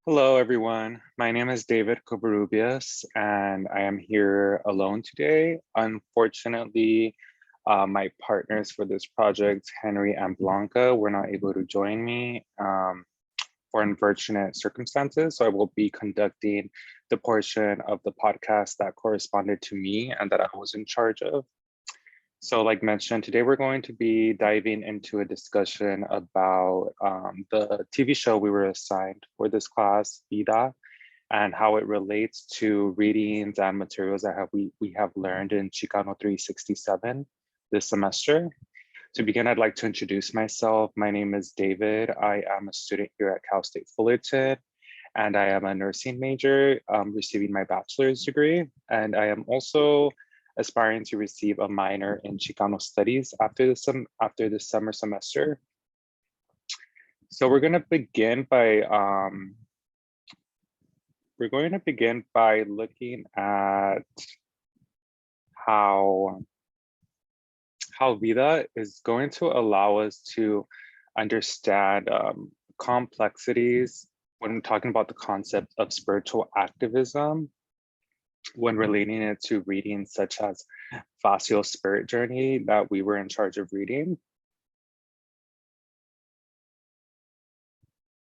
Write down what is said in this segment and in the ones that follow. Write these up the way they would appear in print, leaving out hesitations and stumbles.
Hello, everyone. My name is David Covarrubias, and I am here alone today. Unfortunately, my partners for this project, Henry and Blanca, were not able to join me for unfortunate circumstances. So I will be conducting the portion of the podcast that corresponded to me and that I was in charge of. So like mentioned, today we're going to be diving into a discussion about the TV show we were assigned for this class, Vida, and how it relates to readings and materials that we have learned in Chicano 367 this semester. To begin, I'd like to introduce myself. My name is David. I am a student here at Cal State Fullerton, and I am a nursing major receiving my bachelor's degree. And I am also aspiring to receive a minor in Chicano studies after the summer semester. So we're going to begin by looking at how Vida is going to allow us to understand complexities when talking about the concept of spiritual activism, when relating it to readings such as Facio's Spirit Journey that we were in charge of reading.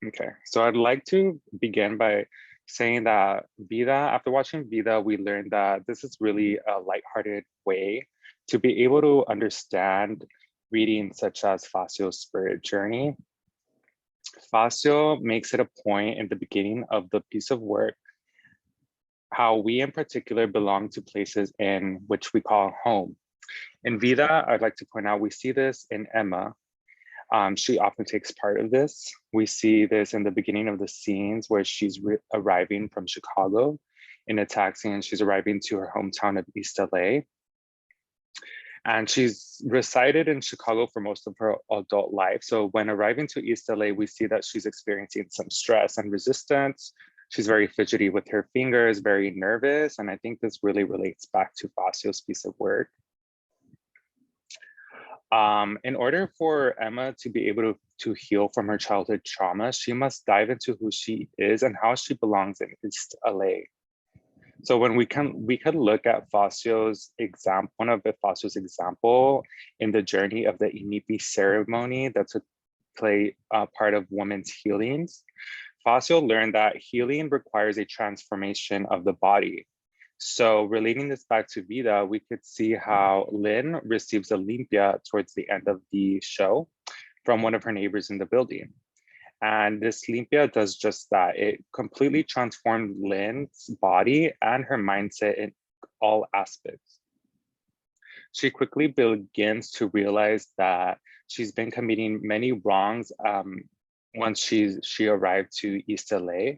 Okay, so I'd like to begin by saying that Vida, after watching Vida, we learned that this is really a lighthearted way to be able to understand readings such as Facio's Spirit Journey. Facio makes it a point in the beginning of the piece of work how we in particular belong to places in which we call home. In Vida, I'd like to point out, we see this in Emma. She often takes part of this. We see this in the beginning of the scenes where she's arriving from Chicago in a taxi and she's arriving to her hometown of East LA. And she's resided in Chicago for most of her adult life. So when arriving to East LA, we see that she's experiencing some stress and resistance. She's very fidgety with her fingers, very nervous. And I think this really relates back to Facio's piece of work. In order for Emma to be able to heal from her childhood trauma, she must dive into who she is and how she belongs in East LA. So when we can look at Facio's example, one of Facio's example in the journey of the Inipi ceremony that took play part of women's healings. Facio learned that healing requires a transformation of the body. So relating this back to Vida, we could see how Lynn receives a limpia towards the end of the show from one of her neighbors in the building. And this limpia does just that. It completely transformed Lynn's body and her mindset in all aspects. She quickly begins to realize that she's been committing many wrongs once she arrived to East LA.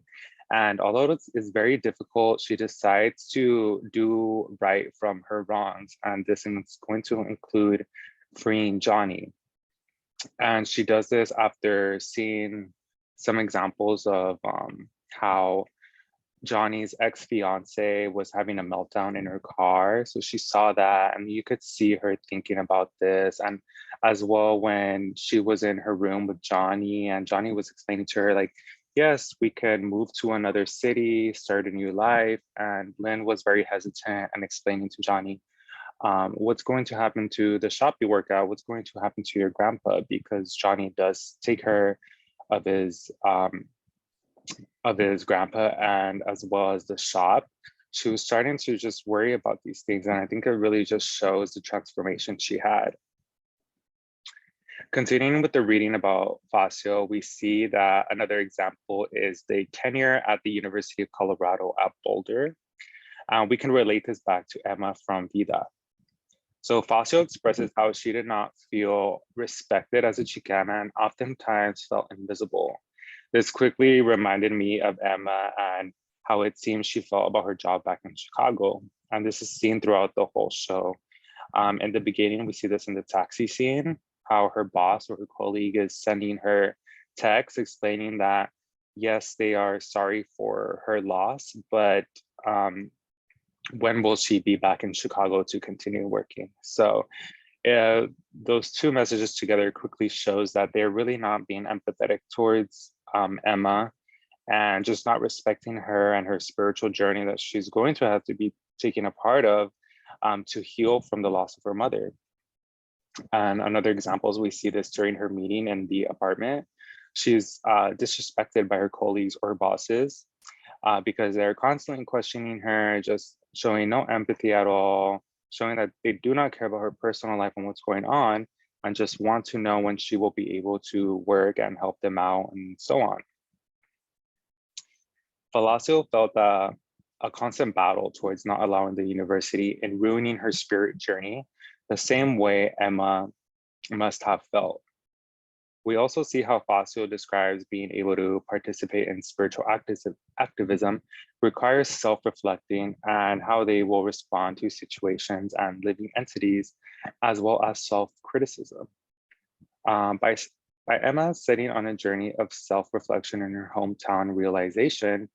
And although it's very difficult, she decides to do right from her wrongs. And this is going to include freeing Johnny. And she does this after seeing some examples of how Johnny's ex-fiance was having a meltdown in her car. So she saw that and you could see her thinking about this. And as well, when she was in her room with Johnny and Johnny was explaining to her like, yes, we can move to another city, start a new life. And Lynn was very hesitant and explaining to Johnny, what's going to happen to the shop you work at? What's going to happen to your grandpa? Because Johnny does take care of his grandpa and as well as the shop. She was starting to just worry about these things. And I think it really just shows the transformation she had. Continuing with the reading about Facio, we see that another example is the tenure at the University of Colorado at Boulder. We can relate this back to Emma from Vida. So Facio expresses how she did not feel respected as a Chicana and oftentimes felt invisible. This quickly reminded me of Emma and how it seems she felt about her job back in Chicago. And this is seen throughout the whole show. In the beginning, we see this in the taxi scene, how her boss or her colleague is sending her text explaining that, yes, they are sorry for her loss, but when will she be back in Chicago to continue working? So those two messages together quickly shows that they're really not being empathetic towards Emma and just not respecting her and her spiritual journey that she's going to have to be taking a part of to heal from the loss of her mother. And another example is we see this during her meeting in the apartment. She's disrespected by her colleagues or bosses because they're constantly questioning her, just showing no empathy at all, showing that they do not care about her personal life and what's going on, and just want to know when she will be able to work and help them out and so on. Palacio felt a constant battle towards not allowing the university and ruining her spirit journey, the same way Emma must have felt. We also see how Fazio describes being able to participate in spiritual activism requires self-reflecting and how they will respond to situations and living entities, as well as self-criticism. By Emma setting on a journey of self-reflection in her hometown realization,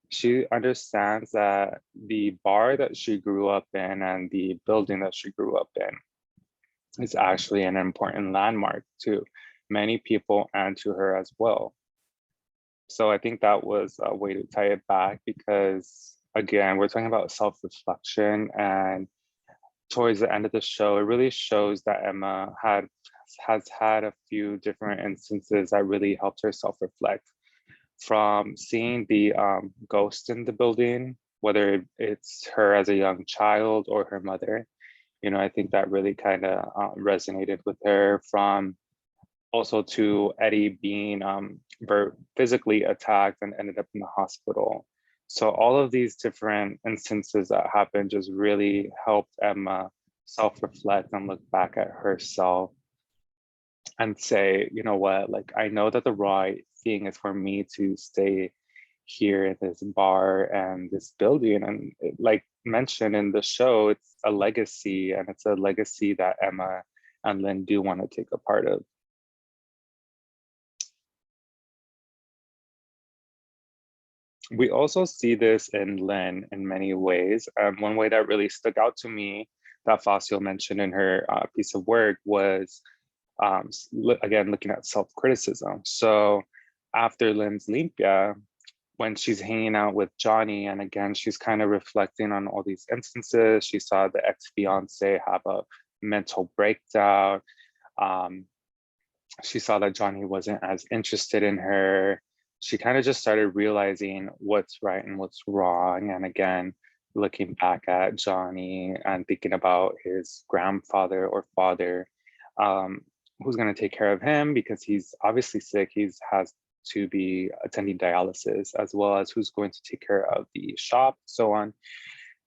she understands that the bar that she grew up in and the building that she grew up in is actually an important landmark to many people and to her as well. So I think that was a way to tie it back because, again, we're talking about self-reflection, and towards the end of the show, it really shows that Emma has had a few different instances that really helped her self-reflect, from seeing the ghost in the building, whether it's her as a young child or her mother. You know, I think that really kind of resonated with her, from also to Eddie being physically attacked and ended up in the hospital. So all of these different instances that happened just really helped Emma self-reflect and look back at herself and say, you know what, like, I know that the right thing is for me to stay here in this bar and this building. And like mentioned in the show, it's a legacy, and it's a legacy that Emma and Lynn do want to take a part of. We also see this in Lynn in many ways. One way that really stuck out to me that Fazio mentioned in her piece of work was, again, looking at self-criticism. So after Lynn's limpia, when she's hanging out with Johnny, and again, she's kind of reflecting on all these instances. She saw the ex-fiance have a mental breakdown. She saw that Johnny wasn't as interested in her. She kind of just started realizing what's right and what's wrong. And again, looking back at Johnny and thinking about his grandfather or father, who's going to take care of him because he's obviously sick. He has to be attending dialysis, as well as who's going to take care of the shop, so on.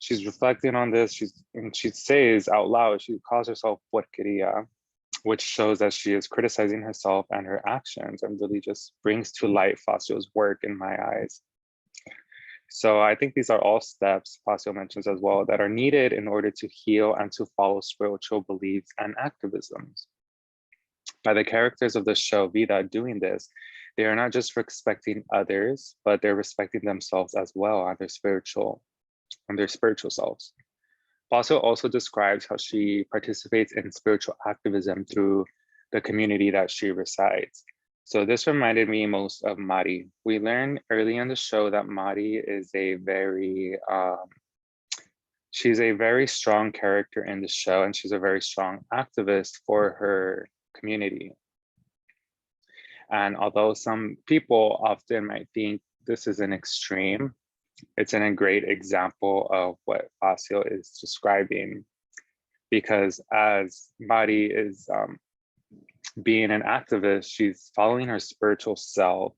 She's reflecting on this. She says out loud, she calls herself porqueria, which shows that she is criticizing herself and her actions, and really just brings to light Fazio's work in my eyes. So I think these are all steps Fazio mentions as well that are needed in order to heal and to follow spiritual beliefs and activisms. By the characters of the show Vida doing this, they are not just respecting others, but they're respecting themselves as well and their spiritual selves. Fazio also describes how she participates in spiritual activism through the community that she resides. So this reminded me most of Mari. We learned early in the show that Mari is she's a very strong character in the show, and she's a very strong activist for her community. And although some people often might think this is an extreme, it's a great example of what Fazio is describing, because as Mari is being an activist, she's following her spiritual self.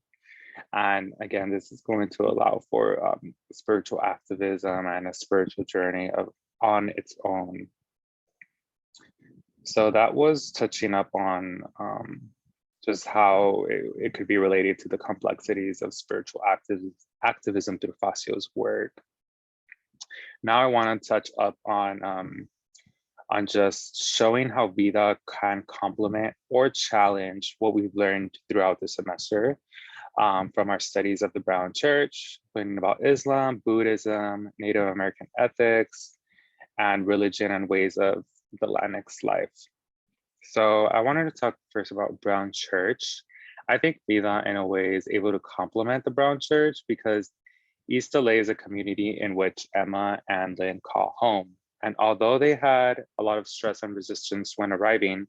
And again, this is going to allow for spiritual activism and a spiritual journey on its own. So that was touching up on just how it could be related to the complexities of spiritual activism through Fazio's work. Now I want to touch up on just showing how Vida can complement or challenge what we've learned throughout the semester from our studies of the Brown Church, learning about Islam, Buddhism, Native American ethics, and religion and ways of the Latinx life. So I wanted to talk first about Brown Church. I think Vida in a way is able to complement the Brown Church because East LA is a community in which Emma and Lynn call home. And although they had a lot of stress and resistance when arriving,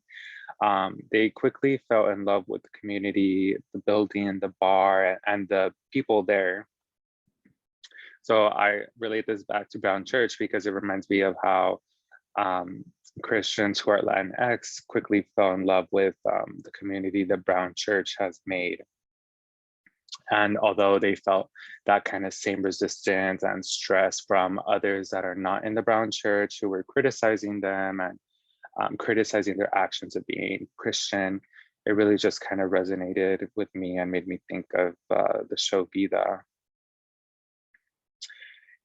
they quickly fell in love with the community, the building, the bar, and the people there. So I relate this back to Brown Church because it reminds me of how Christians who are Latinx quickly fell in love with the community that Brown Church has made. And although they felt that kind of same resistance and stress from others that are not in the Brown Church who were criticizing them and criticizing their actions of being Christian, it really just kind of resonated with me and made me think of the show Vida.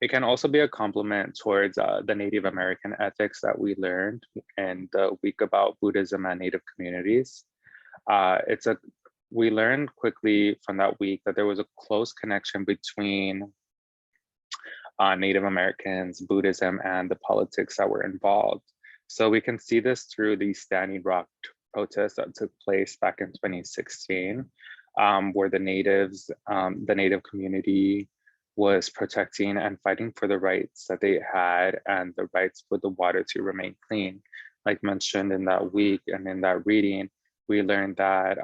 It can also be a compliment towards the Native American ethics that we learned in the week about Buddhism and Native communities. We learned quickly from that week that there was a close connection between Native Americans, Buddhism, and the politics that were involved. So we can see this through the Standing Rock protests that took place back in 2016, where the Native community was protecting and fighting for the rights that they had and the rights for the water to remain clean. Like mentioned in that week and in that reading, we learned that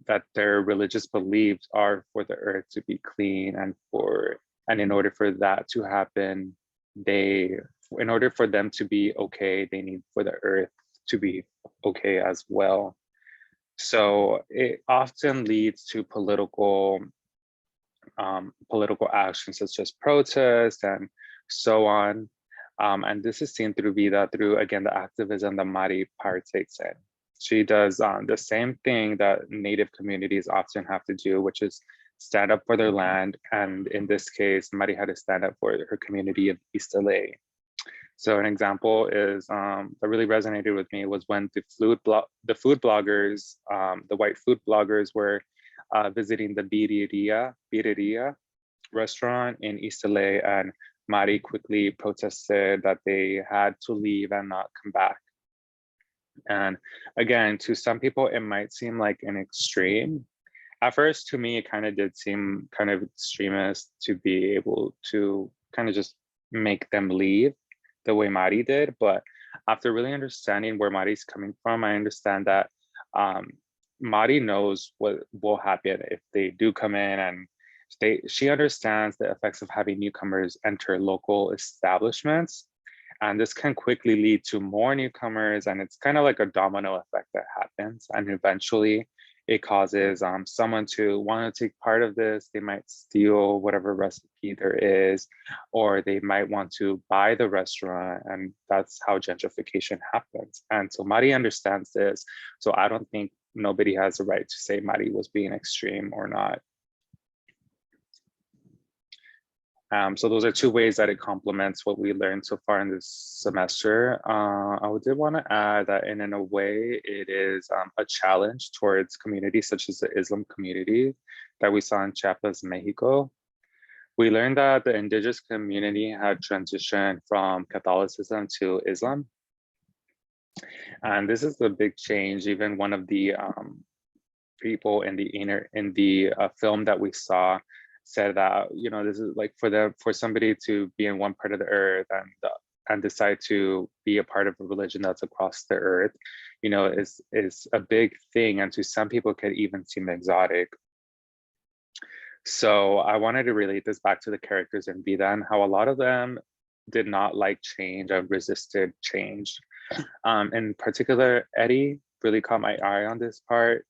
that their religious beliefs are for the earth to be clean and in order for that to happen, in order for them to be okay, they need for the earth to be okay as well. So it often leads to political actions such as protests and so on. And this is seen through Vida through, again, the activism that Mari partakes in. She does the same thing that Native communities often have to do, which is stand up for their land. And in this case, Mari had to stand up for her community of East LA. So an example is that really resonated with me was when the food bloggers, the white food bloggers were visiting the Birria restaurant in East LA, and Mari quickly protested that they had to leave and not come back. And again, to some people, it might seem like an extreme. At first, to me, it kind of did seem kind of extremist to be able to kind of just make them leave the way Mari did. But after really understanding where Mari's coming from, I understand that Mari knows what will happen if they do come in, and she understands the effects of having newcomers enter local establishments. And this can quickly lead to more newcomers, and it's kind of like a domino effect that happens. And eventually it causes someone to want to take part of this. They might steal whatever recipe there is, or they might want to buy the restaurant, and that's how gentrification happens. And so Mari understands this. So I don't think nobody has the right to say Mari was being extreme or not. So those are two ways that it complements what we learned so far in this semester. I did want to add that in a way, it is a challenge towards communities such as the Islam community that we saw in Chiapas, Mexico. We learned that the indigenous community had transitioned from Catholicism to Islam. And this is a big change. Even one of the people in the film that we saw said that, you know, this is like for somebody to be in one part of the earth and decide to be a part of a religion that's across the earth, you know, is a big thing, and to some people could even seem exotic. So I wanted to relate this back to the characters in Vida and how a lot of them did not like change and resisted change. In particular, Eddie really caught my eye on this part.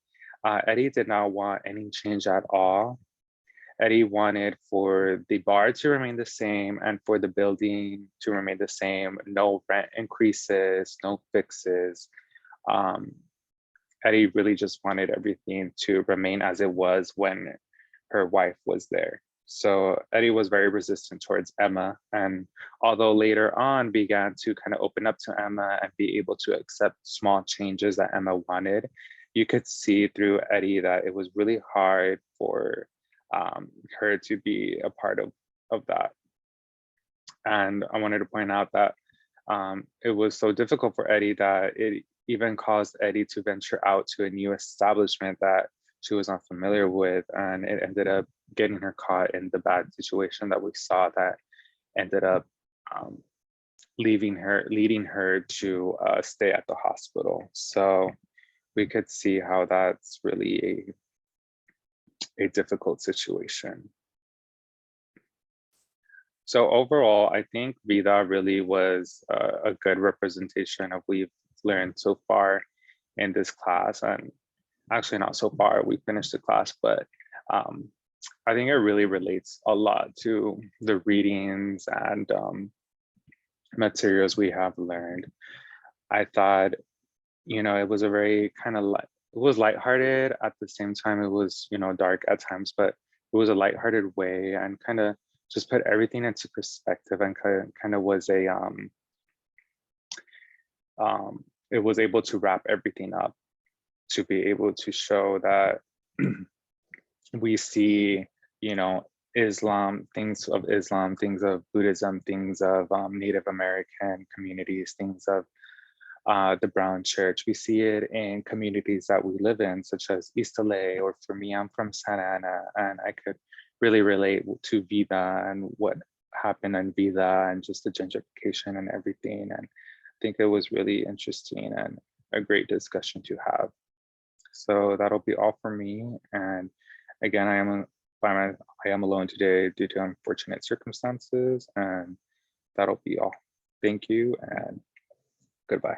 Eddie did not want any change at all. Eddie wanted for the bar to remain the same and for the building to remain the same, no rent increases, no fixes. Eddie really just wanted everything to remain as it was when her wife was there. So Eddie was very resistant towards Emma, and although later on began to kind of open up to Emma and be able to accept small changes that Emma wanted, you could see through Eddie that it was really hard for her to be a part of that. And I wanted to point out that it was so difficult for Eddie that even caused Eddie to venture out to a new establishment that she was unfamiliar with, and it ended up getting her caught in the bad situation that we saw that ended up leading her to stay at the hospital. So we could see how that's really a difficult situation. So overall, I think Vida really was a good representation of what we've learned so far in this class. And actually not so far, we finished the class, but I think it really relates a lot to the readings and materials we have learned. I thought, it was a very kind of light, it was lighthearted. At the same time, it was, dark at times, but it was a lighthearted way and kind of just put everything into perspective, and kind of was it was able to wrap everything up to be able to show that we see, Islam, things of Buddhism, things of Native American communities, things of the Brown Church. We see it in communities that we live in, such as East LA, or for me, I'm from Santa Ana, and I could really relate to Vida and what happened in Vida and just the gentrification and everything. And I think it was really interesting and a great discussion to have. So that'll be all for me. And again, I am alone today due to unfortunate circumstances, and that'll be all. Thank you and goodbye.